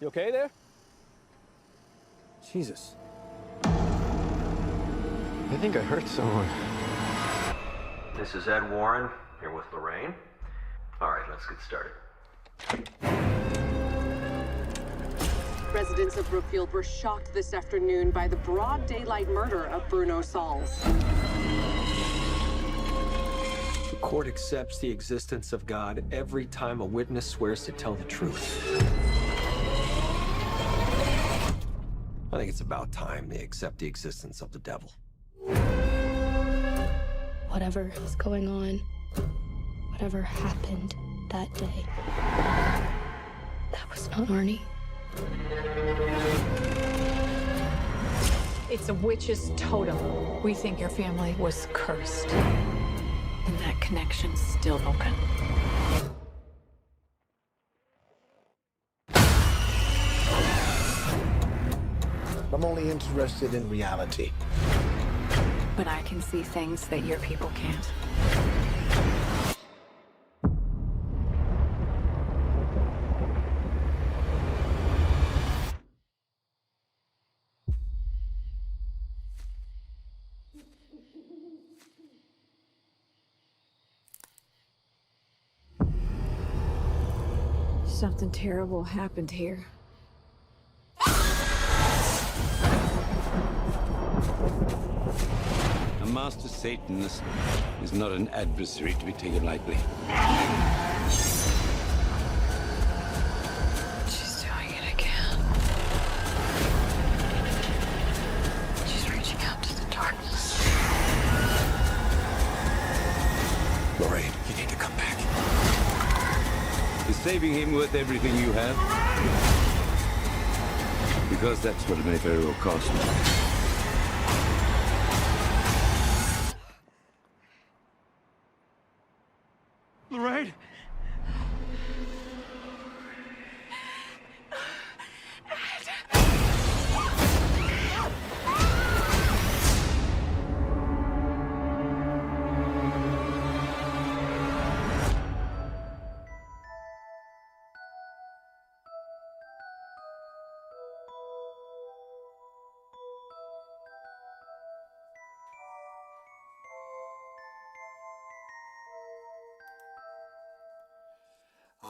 You okay there? Jesus. I think I hurt someone. This is Ed Warren, here with Lorraine. All right, let's get started. Residents of Brookfield were shocked this afternoon by the broad daylight murder of Bruno Sauls. The court accepts the existence of God every time a witness swears to tell the truth. I think it's about time they accept the existence of the devil. Whatever was going on, whatever happened that day, that was not Arnie. It's a witch's totem. We think your family was cursed. And that connection's still open. I'm only interested in reality. But I can see things that your people can't. Something terrible happened here. A master Satanist is not an adversary to be taken lightly. She's doing it again. She's reaching out to the darkness. Lorraine, you need to come back. Is saving him worth everything you have? Because that's what Mayfair will cost me. Lorraine?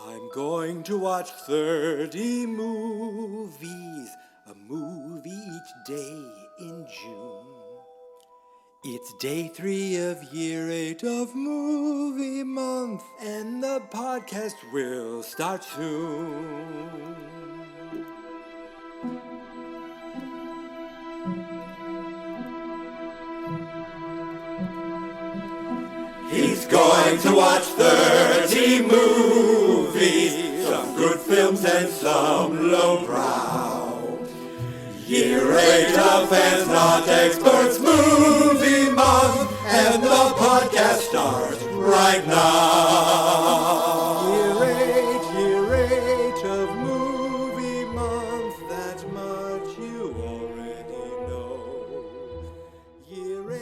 I'm going to watch 30 movies, a movie each day in June. It's day 3 of year 8 of movie month, and the podcast will start soon. He's going to watch 30 movies, some good films and some lowbrow. Year 8 of fans, not experts, movie month, and the podcast starts right now. Year 8 of movie month, that much you already know. Year 8.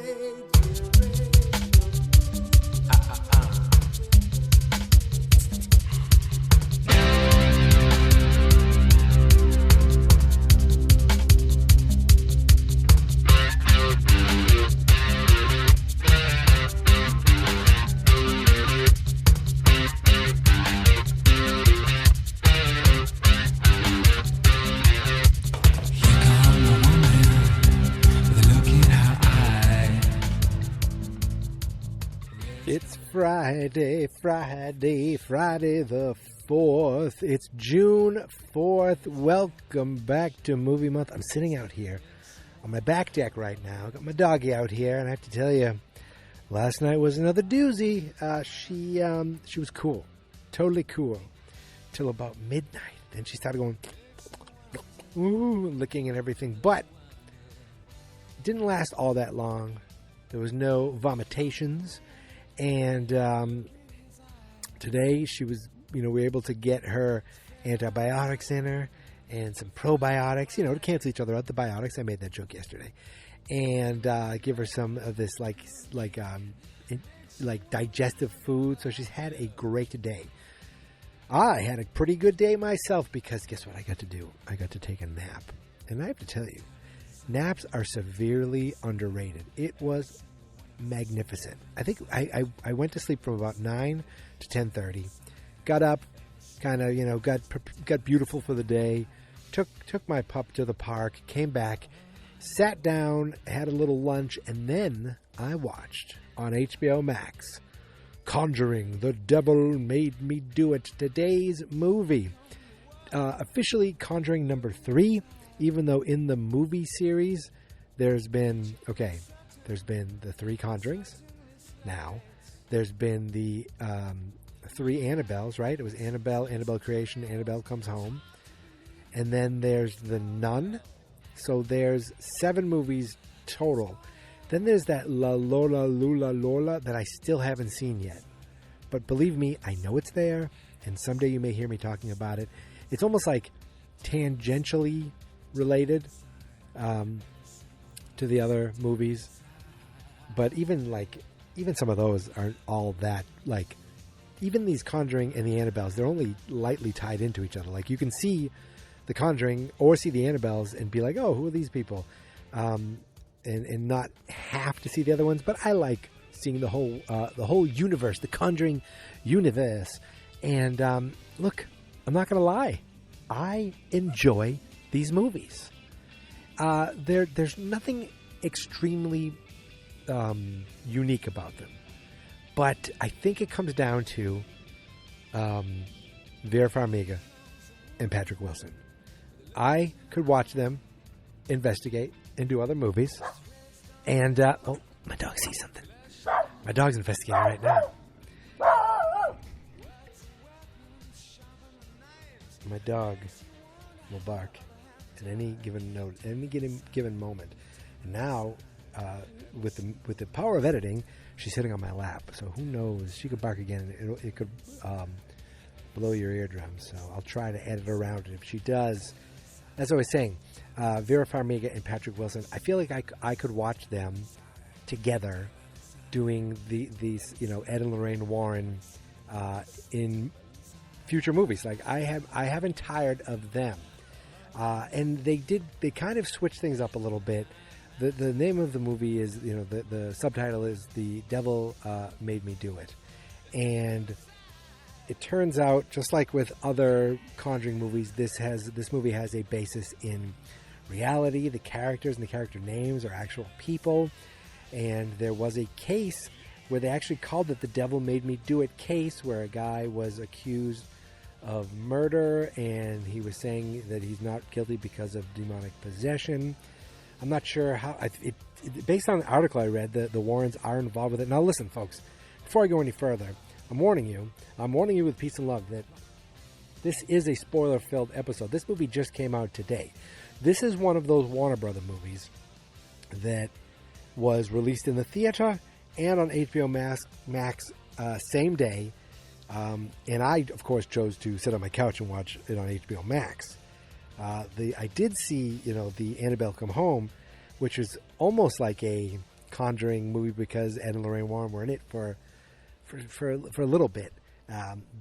It's Friday the 4th. It's June 4th. Welcome back to Movie Month. I'm sitting out here on my back deck right now. Got my doggy out here, and I have to tell you, last night was another doozy. She was cool. Totally cool. Till about midnight. Then she started going, ooh, licking and everything. But it didn't last all that long. There was no vomitations. And today she was, we were able to get her antibiotics in her and some probiotics, to cancel each other out. The biotics, I made that joke yesterday. And give her some of this like digestive food. So she's had a great day. I had a pretty good day myself because guess what I got to do? I got to take a nap. And I have to tell you, naps are severely underrated. It was magnificent. I think I went to sleep from about 9 to 10:30. Got up, kind of, got beautiful for the day. Took my pup to the park, came back, sat down, had a little lunch, and then I watched on HBO Max Conjuring, The Devil Made Me Do It, today's movie. Officially Conjuring number 3, even though in the movie series there's been the 3 Conjurings. Now, there's been the 3 Annabelles, right? It was Annabelle Creation, Annabelle Comes Home. And then there's The Nun. So there's 7 movies total. Then there's that La Lola Lula Lola that I still haven't seen yet. But believe me, I know it's there, and someday you may hear me talking about it. It's almost like tangentially related to the other movies. But even some of those aren't all that, like, even these Conjuring and the Annabelles, they're only lightly tied into each other. Like, you can see the Conjuring or see the Annabelles and be like, oh, who are these people? And not have to see the other ones, but I like seeing the whole universe, the Conjuring universe. And look, I'm not going to lie, I enjoy these movies. There's nothing extremely unique about them, but I think it comes down to Vera Farmiga and Patrick Wilson. I could watch them investigate and do other movies. And, oh, my dog sees something. My dog's investigating right now. My dog will bark at any given moment. And now, with the power of editing, she's sitting on my lap. So who knows? She could bark again. It could blow your eardrums. So I'll try to edit around it. If she does, as I was saying, Vera Farmiga and Patrick Wilson, I feel like I could watch them together doing these Ed and Lorraine Warren in future movies. Like, I haven't tired of them. And they kind of switched things up a little bit. The name of the movie is, the subtitle is The Devil Made Me Do It. And it turns out, just like with other Conjuring movies, this movie has a basis in reality. The characters and the character names are actual people. And there was a case where they actually called it the Devil Made Me Do It case, where a guy was accused of murder, and he was saying that he's not guilty because of demonic possession. I'm not sure how... based on the article I read, the Warrens are involved with it. Now listen, folks, before I go any further, I'm warning you with peace and love that this is a spoiler-filled episode. This movie just came out today. This is one of those Warner Brother movies that was released in the theater and on HBO Max same day. And I, of course, chose to sit on my couch and watch it on HBO Max. I did see, the Annabelle Come Home, which was almost like a Conjuring movie because Ed and Lorraine Warren were in it for a little bit.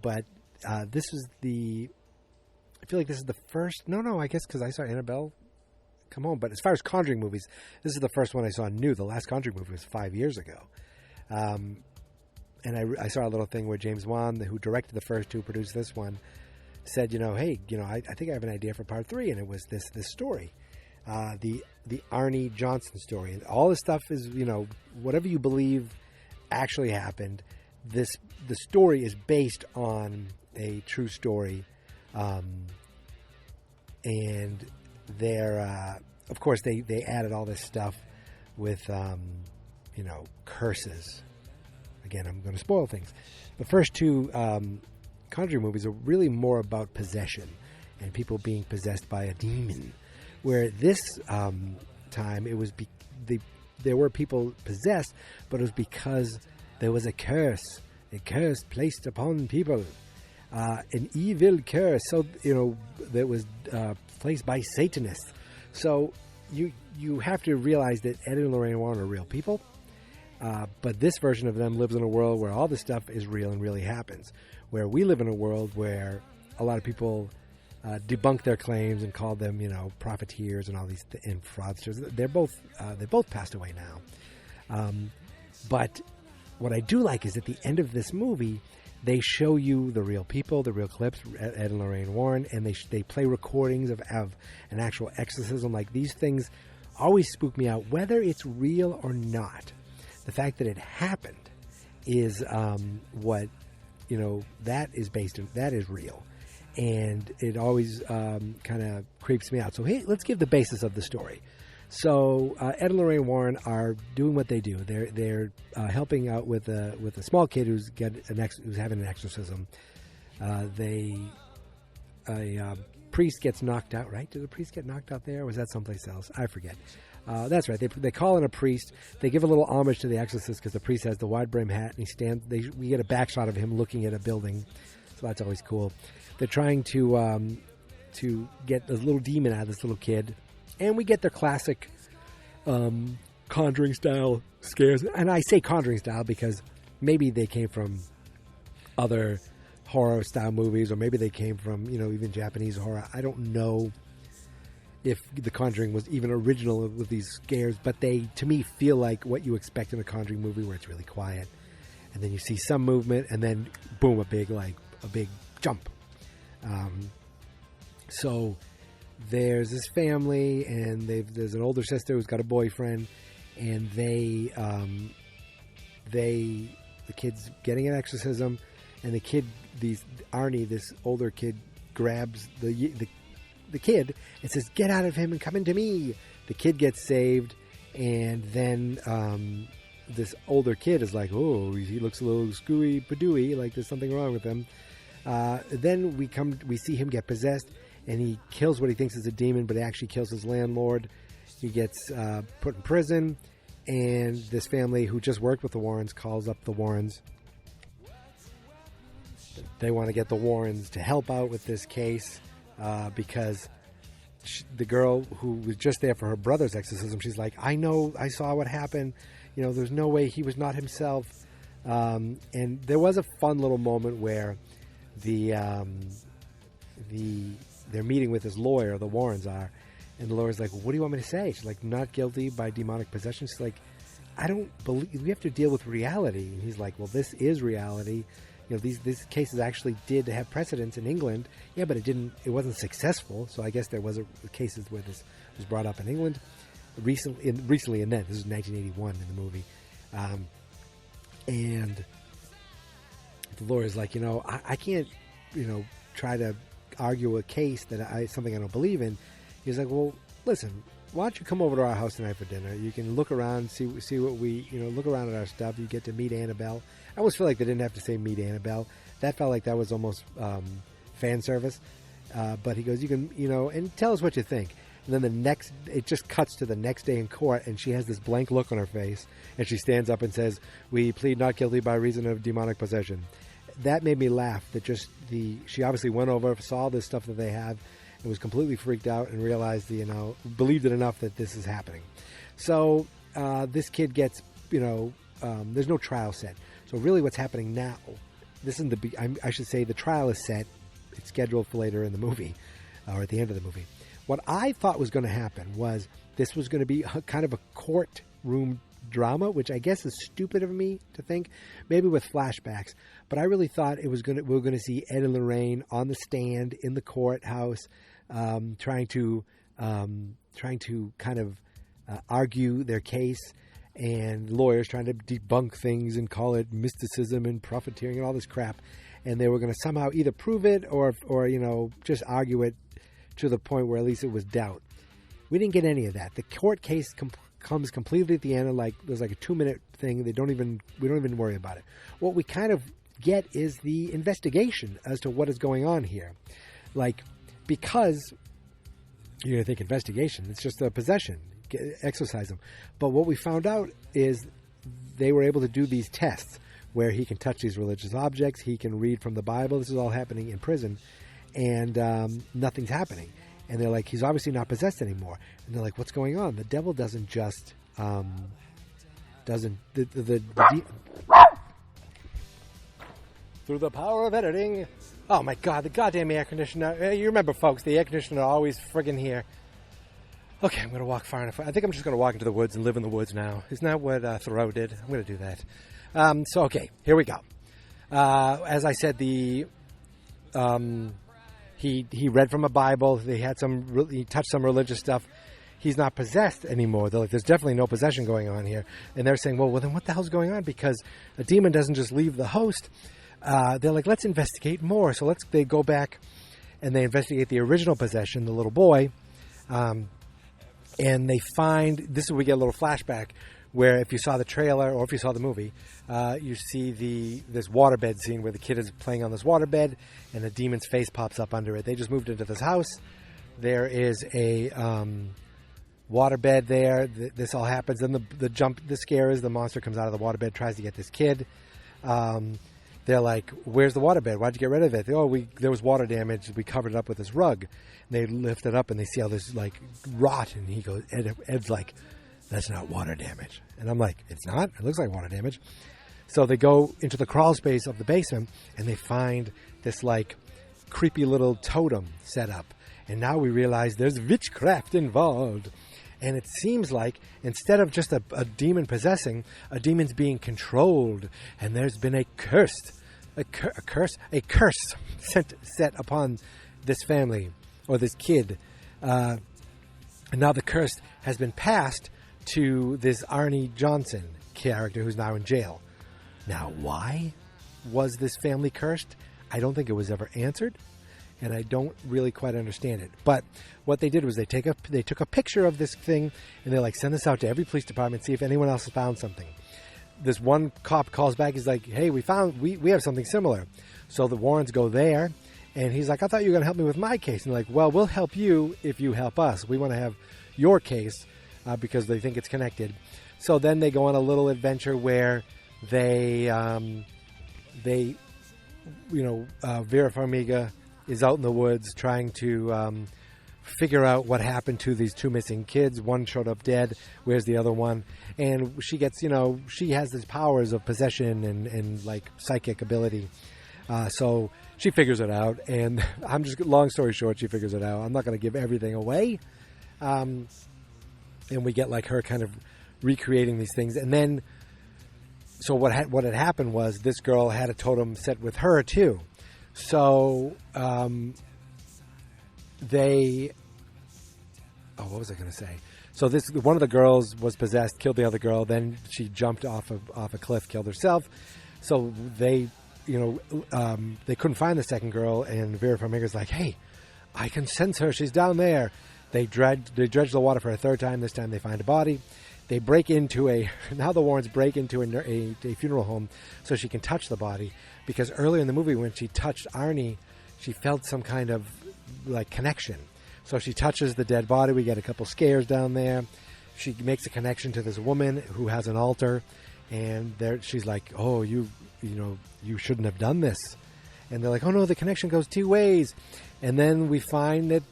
But this was I feel like this is the first... No, I guess because I saw Annabelle Come Home. But as far as Conjuring movies, this is the first one I saw new. The last Conjuring movie was 5 years ago. And I saw a little thing where James Wan, who directed the first 2, produced this one, said, hey, I think I have an idea for part 3. And it was this story, the Arnie Johnson story. And all this stuff is, whatever you believe actually happened. The story is based on a true story. And they're, of course, they added all this stuff with, curses. Again, I'm going to spoil things. The first 2 Conjuring movies are really more about possession and people being possessed by a demon. Where this time, it was there were people possessed, but it was because there was a curse placed upon people. An evil curse, so that was placed by Satanists. So you have to realize that Ed and Lorraine Warren are real people, but this version of them lives in a world where all this stuff is real and really happens. Where we live in a world where a lot of people debunked their claims and called them, profiteers and all these and fraudsters. They both passed away now. But what I do like is at the end of this movie, they show you the real people, the real clips, Ed and Lorraine Warren, and they play recordings of an actual exorcism. Like, these things always spook me out, whether it's real or not. The fact that it happened is what, that is that is real. And it always kind of creeps me out. So, hey, let's give the basis of the story. So Ed and Lorraine Warren are doing what they do. They're helping out with a small kid who's having an exorcism. A priest gets knocked out. Right? Did the priest get knocked out there? Or was that someplace else? I forget. That's right. They call in a priest. They give a little homage to the exorcist because the priest has the wide brim hat and he stands. We get a back shot of him looking at a building, so that's always cool. They're trying to get this little demon out of this little kid. And we get their classic Conjuring style scares. And I say Conjuring style because maybe they came from other horror style movies, or maybe they came from, even Japanese horror. I don't know if The Conjuring was even original with these scares, but they, to me, feel like what you expect in a Conjuring movie where it's really quiet. And then you see some movement and then boom, a big jump. So there's this family, and there's an older sister who's got a boyfriend, and the kid's getting an exorcism, and the kid, Arnie, this older kid, grabs the kid and says, "Get out of him and come into me." The kid gets saved, and then this older kid is like, "Oh, he looks a little screwy padooey, like there's something wrong with him." Then we see him get possessed. And he kills what he thinks is a demon, but he actually kills his landlord. He gets put in prison, and this family who just worked with the Warrens calls up the Warrens. They want to get the Warrens to help out with this case because the girl who was just there for her brother's exorcism, she's like, I saw what happened. There's no way he was not himself. And there was a fun little moment where they're meeting with his lawyer, the Warrens are, and the lawyer's like, what do you want me to say? She's like, not guilty by demonic possession. She's like, I don't believe, we have to deal with reality. And he's like, well, this is reality. These cases actually did have precedence in England. Yeah, but it wasn't successful. So I guess there was cases where this was brought up in England recently, and then this is 1981 in the movie. And the lawyer's like, I can't, try to argue a case that something I don't believe in. He's like, well, listen, why don't you come over to our house tonight for dinner? You can look around, see what we, look around at our stuff. You get to meet Annabelle. I always feel like they didn't have to say meet Annabelle. That felt like that was almost fan service. But he goes, you can, and tell us what you think. And then it just cuts to the next day in court, and she has this blank look on her face, and she stands up and says, we plead not guilty by reason of demonic possession. That made me laugh. She obviously went over, saw this stuff that they have, and was completely freaked out and realized, believed it enough that this is happening. So this kid gets, there's no trial set. So really what's happening now, I should say the trial is set. It's scheduled for later in the movie, or at the end of the movie. What I thought was going to happen was this was going to be kind of a courtroom drama, which I guess is stupid of me to think, maybe with flashbacks. But I really thought we were going to see Ed and Lorraine on the stand in the courthouse, trying to kind of argue their case, and lawyers trying to debunk things and call it mysticism and profiteering and all this crap. And they were going to somehow either prove it or just argue it to the point where at least it was doubt. We didn't get any of that. The court case comes completely at the end, and there's like a 2-minute thing. We don't even worry about it. What we kind of get is the investigation as to what is going on here. Because you're going to think investigation, it's just a possession, exorcise them. But what we found out is they were able to do these tests where he can touch these religious objects, he can read from the Bible. This is all happening in prison, and nothing's happening. And they're like, he's obviously not possessed anymore. And they're like, what's going on? The devil doesn't just through the power of editing. Oh my God, the goddamn air conditioner. You remember, folks, the air conditioner always friggin' here. Okay, I'm going to walk far enough. I think I'm just going to walk into the woods and live in the woods now. Isn't that what Thoreau did? I'm going to do that. Okay, here we go. As I said, he read from a Bible. He touched some religious stuff. He's not possessed anymore. They're like, there's definitely no possession going on here. And they're saying, well, then what the hell's going on? Because a demon doesn't just leave the host. They're like, let's investigate more. So they go back and they investigate the original possession, the little boy. And they find, this is where we get a little flashback, where if you saw the trailer or if you saw the movie, you see this waterbed scene where the kid is playing on this waterbed and the demon's face pops up under it. They just moved into this house. There is a waterbed there. This all happens. Then the scare is the monster comes out of the waterbed, tries to get this kid. They're like, where's the waterbed? Why'd you get rid of it? There was water damage. We covered it up with this rug. And they lift it up and they see all this like rot. And he goes, Ed's like, that's not water damage. And I'm like, it's not? It looks like water damage. So they go into the crawl space of the basement and they find this like creepy little totem set up. And now we realize there's witchcraft involved. And it seems like instead of just a demon possessing, a demon's being controlled. And there's been a curse set upon this family or this kid. And now the curse has been passed to this Arnie Johnson character who's now in jail. Now, why was this family cursed? I don't think it was ever answered. And I don't really quite understand it. But what they did was they took a picture of this thing and they're like, send this out to every police department, see if anyone else has found something. This one cop calls back, he's like, hey, we have something similar. So the Warrens go there and he's like, I thought you were going to help me with my case. And they're like, well, we'll help you if you help us. We want to have your case because they think it's connected. So then they go on a little adventure where Vera Farmiga is out in the woods trying to figure out what happened to these two missing kids. One showed up dead. Where's the other one? And she gets, she has these powers of possession and like psychic ability. So she figures it out. And long story short, she figures it out. I'm not going to give everything away. And we get like her kind of recreating these things. And then, so what had happened was this girl had a totem set with her too. So, what was I going to say? So one of the girls was possessed, killed the other girl. Then she jumped off a cliff, killed herself. So they couldn't find the second girl. And Vera Farmiga's like, hey, I can sense her. She's down there. They dredge the water for a third time. This time they find a body. They break into now the Warrens break into a funeral home so she can touch the body. Because earlier in the movie when she touched Arnie, she felt some kind of like connection. So she touches the dead body. We get a couple scares down there. She makes a connection to this woman who has an altar. And she's like, oh, you shouldn't have done this. And they're like, oh no, the connection goes two ways. And then we find that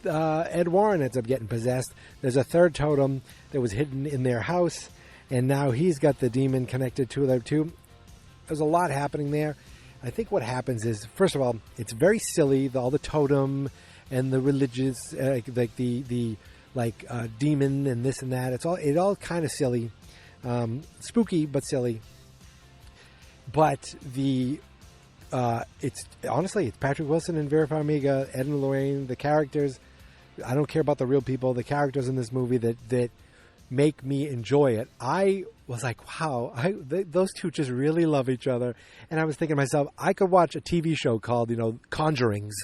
Ed Warren ends up getting possessed. There's a third totem that was hidden in their house. And now he's got the demon connected to them too. There's a lot happening there. I think what happens is, first of all, it's very silly, all the totem and the religious, like the demon and this and that. It all kind of silly, spooky but silly. But it's Patrick Wilson and Vera Farmiga, Ed and Lorraine, the characters. I don't care about the real people. The characters in this movie that make me enjoy it. I was like, wow, those two just really love each other. And I was thinking to myself, I could watch a TV show called, Conjurings,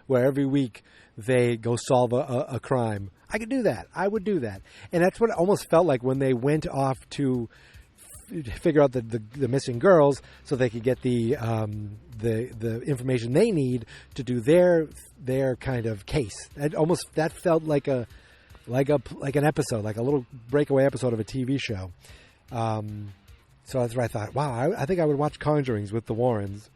where every week they go solve a crime. I could do that. I would do that. And that's what it almost felt like when they went off to figure out the missing girls so they could get the information they need to do their kind of case. That felt like an episode, like a little breakaway episode of a TV show. So that's where I thought, wow, I think I would watch Conjurings with the Warrens.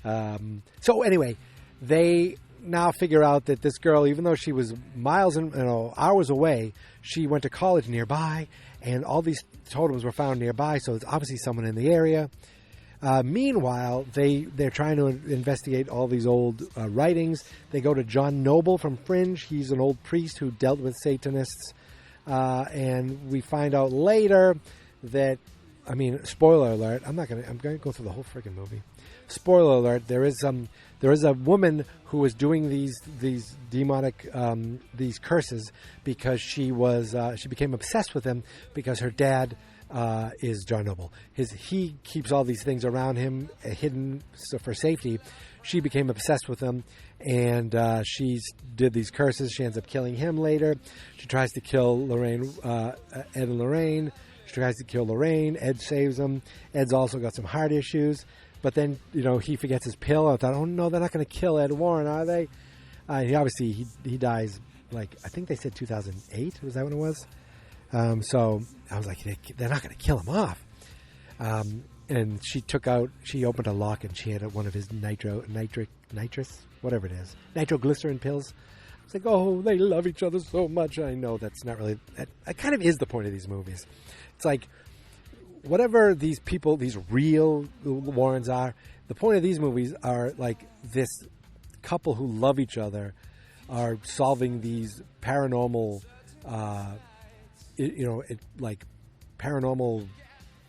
So anyway, they now figure out that this girl, even though she was miles and hours away, she went to college nearby, and all these totems were found nearby. So it's obviously someone in the area. Meanwhile, they're trying to investigate all these old writings. They go to John Noble from Fringe. He's an old priest who dealt with Satanists. And we find out later that, I mean, spoiler alert. I'm going to go through the whole freaking movie. Spoiler alert. There is a woman who was doing these demonic these curses because she became obsessed with him because her dad is John Noble. He keeps all these things around him hidden for safety. She became obsessed with him, and she did these curses. She ends up killing him later. She tries to kill Lorraine, Ed and Lorraine. She tries to kill Lorraine. Ed saves him. Ed's also got some heart issues. But then, he forgets his pill. I thought, oh no, they're not going to kill Ed Warren, are they? He dies, I think they said 2008. Was that when it was? So I was like, they're not going to kill him off. And she opened a lock and she had one of his nitrous, whatever it is, nitroglycerin pills. I was like, oh, they love each other so much. I know that's not really, that kind of is the point of these movies. It's like, whatever these people, these real Warrens are, the point of these movies are like this couple who love each other are solving these paranormal, paranormal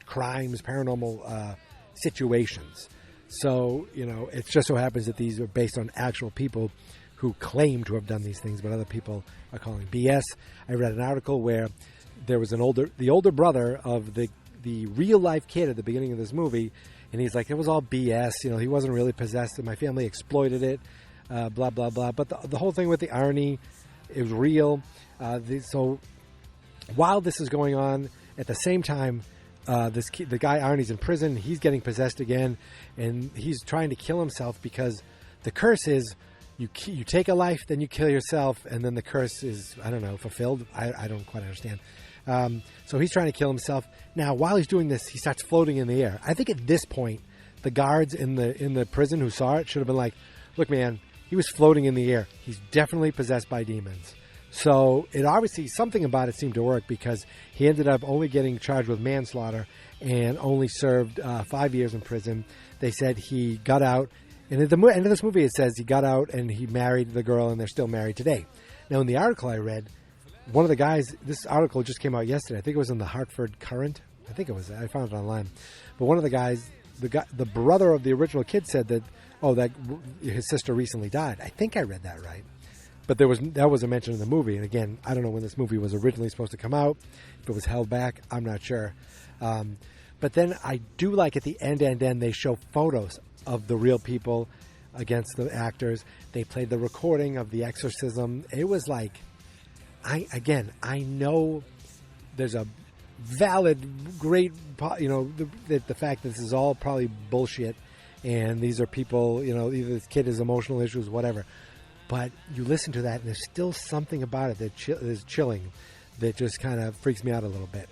crimes, paranormal situations. So, it just so happens that these are based on actual people who claim to have done these things, but other people are calling BS. I read an article where there was the older brother of the real life kid at the beginning of this movie, and he's like, it was all BS. He wasn't really possessed, and my family exploited it. Blah blah blah. But the whole thing with the Arnie, it was real. So while this is going on, at the same time, the guy Arnie's in prison. He's getting possessed again, and he's trying to kill himself because the curse is you take a life, then you kill yourself, and then the curse is, I don't know, fulfilled. I don't quite understand. So he's trying to kill himself. Now, while he's doing this, he starts floating in the air. I think at this point, the guards in the prison who saw it should have been like, look, man, he was floating in the air. He's definitely possessed by demons. So it obviously, something about it seemed to work because he ended up only getting charged with manslaughter and only served 5 years in prison. They said he got out. And at the end of this movie, it says he got out and he married the girl and they're still married today. Now, in the article I read, one of the guys, this article just came out yesterday. I think it was in the Hartford Courant. I think it was. I found it online. But one of the guys, the brother of the original kid said that his sister recently died. I think I read that right. But that was a mention in the movie. And again, I don't know when this movie was originally supposed to come out. If it was held back, I'm not sure. But then I do like at the end, they show photos of the real people against the actors. They played the recording of the exorcism. It was like, I know there's a valid, great, the fact that this is all probably bullshit, and these are people, either this kid has emotional issues, whatever. But you listen to that, and there's still something about it that is chilling, that just kind of freaks me out a little bit.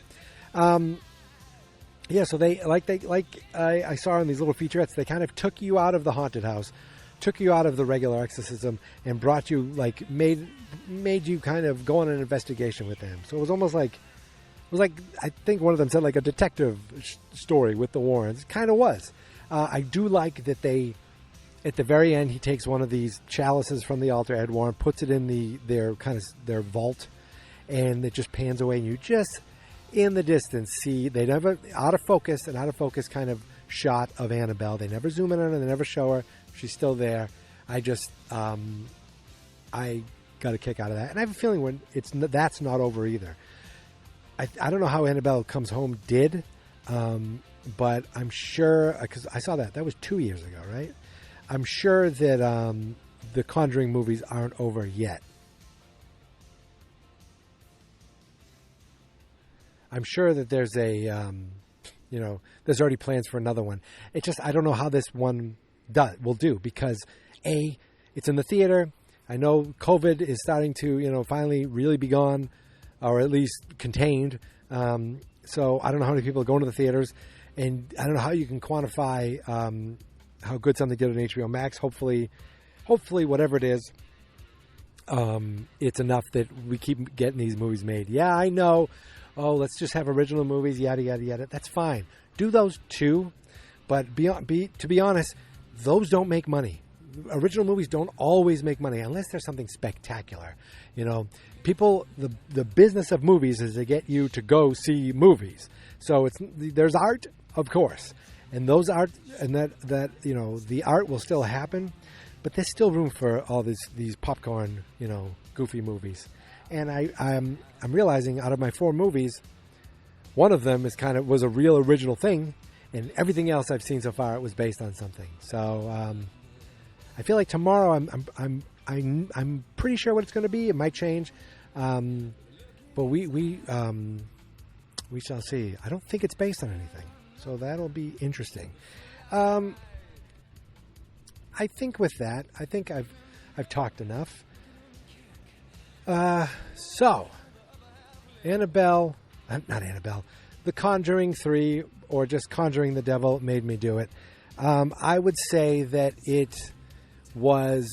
Yeah, so I saw in these little featurettes, they kind of took you out of the haunted house, took you out of the regular exorcism, and brought you, made you kind of go on an investigation with them. So it was almost like, I think one of them said, like a detective story with the Warrens. It kind of was. I do like that at the very end, he takes one of these chalices from the altar, Ed Warren, puts it in their vault, and it just pans away, and you just, in the distance, see, they never, out of focus kind of shot of Annabelle. They never zoom in on her, they never show her. She's still there. I just, I got a kick out of that. And I have a feeling when that's not over either. I don't know how Annabelle Comes Home did, but I'm sure, because I saw that was 2 years ago, right? I'm sure that the Conjuring movies aren't over yet. I'm sure that there's there's already plans for another one. It just, I don't know how this one will do, because it's in the theater. I know COVID is starting to, finally really be gone, or at least contained. So I don't know how many people are going to the theaters, and I don't know how you can quantify how good something did on HBO Max. Hopefully whatever it is, it's enough that we keep getting these movies made. Yeah, I know. Oh, let's just have original movies, yada, yada, yada. That's fine. Do those too, But to be honest, those don't make money. Original movies don't always make money unless there's something spectacular. You know, people, the business of movies is to get you to go see movies. So there's art, of course, and those art, and that you know, the art will still happen, but there's still room for all these popcorn, you know, goofy movies. And I'm realizing out of my 4 movies, one of them was a real original thing, and everything else I've seen so far, it was based on something. So I feel like tomorrow I'm pretty sure what it's going to be. It might change, but we shall see. I don't think it's based on anything, so that'll be interesting. I think with that, I think I've talked enough. So Annabelle, not Annabelle, The Conjuring 3, or just Conjuring the Devil made me do it. I would say that it was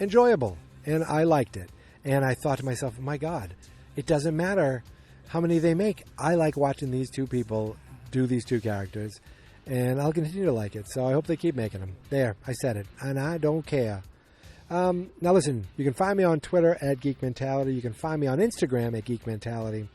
enjoyable, and I liked it. And I thought to myself, my God, it doesn't matter how many they make. I like watching these 2 people do these 2 characters, and I'll continue to like it. So I hope they keep making them. There, I said it, and I don't care. Now listen, you can find me on Twitter at Geek Mentality. You can find me on Instagram at Geek Mentality.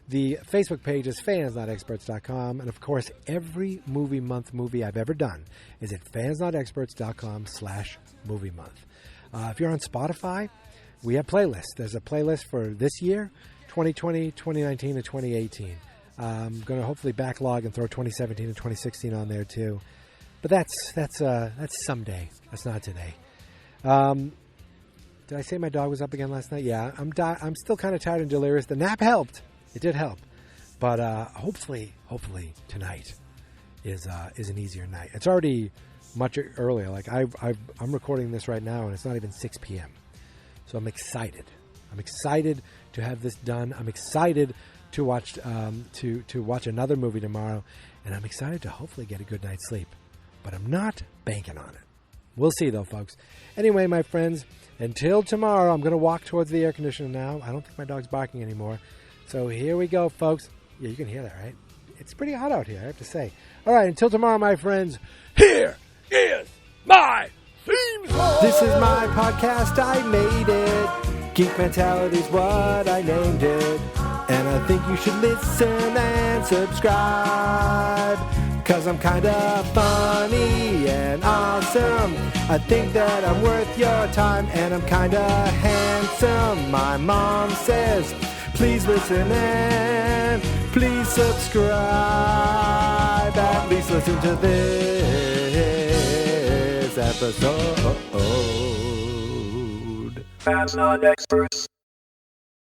The Facebook page is fansnotexperts.com. And, of course, every Movie Month movie I've ever done is at fansnotexperts.com/movie month. If you're on Spotify, we have playlists. There's a playlist for this year, 2020, 2019, and 2018. I'm going to hopefully backlog and throw 2017 and 2016 on there, too. But that's someday. That's not today. Did I say my dog was up again last night? Yeah, I'm still kind of tired and delirious. The nap helped. It did help, but hopefully tonight is an easier night. It's already much earlier. Like I'm recording this right now, and it's not even 6 p.m. So I'm excited. I'm excited to have this done. I'm excited to watch to watch another movie tomorrow, and I'm excited to hopefully get a good night's sleep. But I'm not banking on it. We'll see, though, folks. Anyway, my friends, until tomorrow, I'm going to walk towards the air conditioner now. I don't think my dog's barking anymore. So here we go, folks. Yeah, you can hear that, right? It's pretty hot out here, I have to say. All right, until tomorrow, my friends, here is my theme song. This is my podcast. I made it. Geek Mentality's what I named it. And I think you should listen and subscribe. 'Cause I'm kinda funny and awesome. I think that I'm worth your time, and I'm kinda handsome. My mom says, please listen and please subscribe. At least listen to this episode. Fans Not Experts.